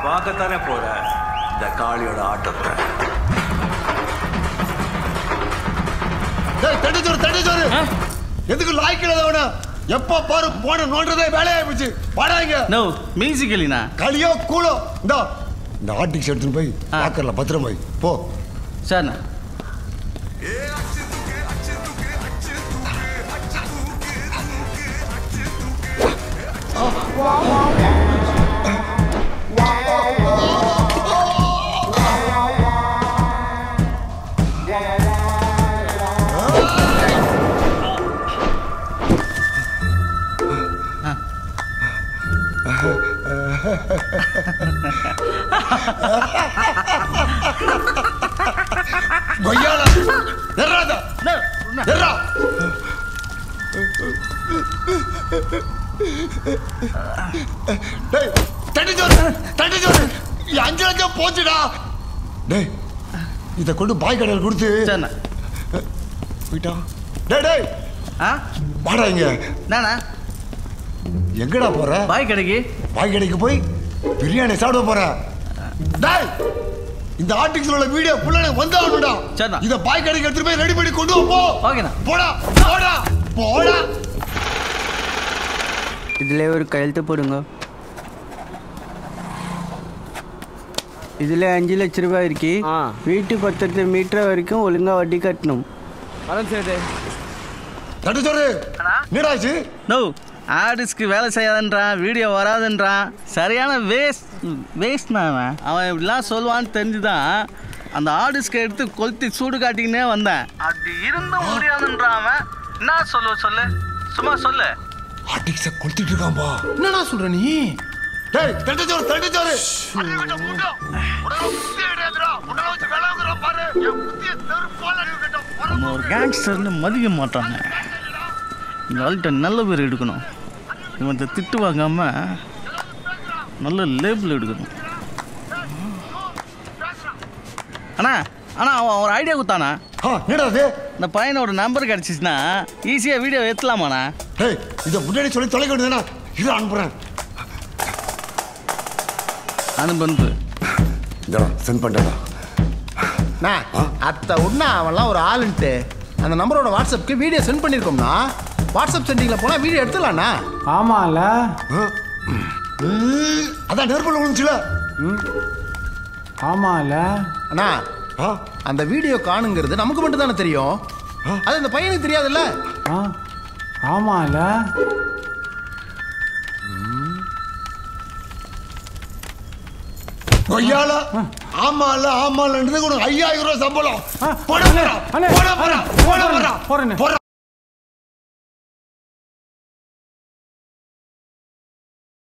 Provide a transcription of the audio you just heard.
பார்க்கத்தானே போற இந்த காளியோட ஆட்டத்தை. தட்டிச்சோறு எதுக்கு லாய்க்கிறத எப்ப பாரு போன நோன்றதே வேலையா போச்சு. பாடாங்க நோ மியூசிக்கலினா களியோ கூலோ இந்த ஆர்டிக்ஸ் எடுத்துட்டு போய் பாக்கறல பத்திரம் போய் போ. சரிண்ணா. அஞ்சு லட்சம் போச்சுடா. இத கொண்டு பாய் கடையில் கொடுத்து போயிட்டான். வாடாங்க. எங்கடா போற? பாய் கடைக்கு. பாய் கடைக்கு போய் பிரியாணி சாப்பிட போற. இந்த ஆர்டிக்ஸ்ல உள்ள வீடியோ புள்ளனே வந்தானுடா. இத பாய் கடைக்கு எடுத்து போய் ரெடி பண்ணி கொண்டு போ. ஓகேண்ணா. போடா போடா போடா. இதுல ஒரு கையெழுத்து போடுங்க. இதுல 5 லட்சம் ரூபாய் இருக்கு. வீட்டு 10 மீட்டர் வரைக்கும் ஒழுங்கா வட்டி கட்டணும். ஆர்டிஸ்ட்க்கு வேலை செய்யாதுன்றான், வீடியோ வராதுன்றான். சரியான வேஸ்ட்னா அவன் இப்படிலாம் சொல்லுவான்னு தெரிஞ்சுதான் அந்த ஆர்டிஸ்ட்க்கு எடுத்து கொளுத்தி சூடு காட்டிக்கினே வந்தேன். அப்படி இருந்தும் முடியாதுன்றான் அவன். என்ன சொல்லு சும்மா சொல்லு. ஆர்டிக்ஸ கொளுத்திட்டு இருக்கான்பா. என்னடா சொல்ற நீ? டேய் தண்டிச்சோறு நம்ம ஒரு கேங்ஸ்டர்னு மதிக்க மாட்டாங்க. இந்த ஆள்கிட்ட நல்ல பேர் எடுக்கணும். இவன் திட்டு வாங்காம நல்ல லேபிள் எடுக்கணும். அண்ணா அவன் ஒரு ஐடியா கொடுத்தானா? இந்த பையனோட நம்பர் கிடைச்சிச்சுன்னா ஈஸியா வீடியோ ஏற்றலாமாண்ணா? இதை முன்னாடி சொல்லி தொலைக்க வேண்டியதுனா இதை அனுப்புறேன். அனுப்பு சென்ட் பண்ணிட்டா. அத்தை உடனே அவன்லாம் ஒரு ஆளுன்ட்டு அந்த நம்பரோட வாட்ஸ்அப்க்கு வீடியோ சென்ட் பண்ணியிருக்கோம்னா வாட்ஸ்அப் சென்டிங்ல போனா வீடியோ எடுத்துடலாம்ண்ணா. ஆமால அதான் நெருப்புல விழுந்துச்சுல. ஆமால அண்ணா அந்த வீடியோ காணுங்கிறது நமக்கு மட்டும் தானே தெரியும். அது அந்த பையனுக்கு தெரியாதுல்ல. ஆமால ஆமால 5000 ரூபாய் சம்பளம்.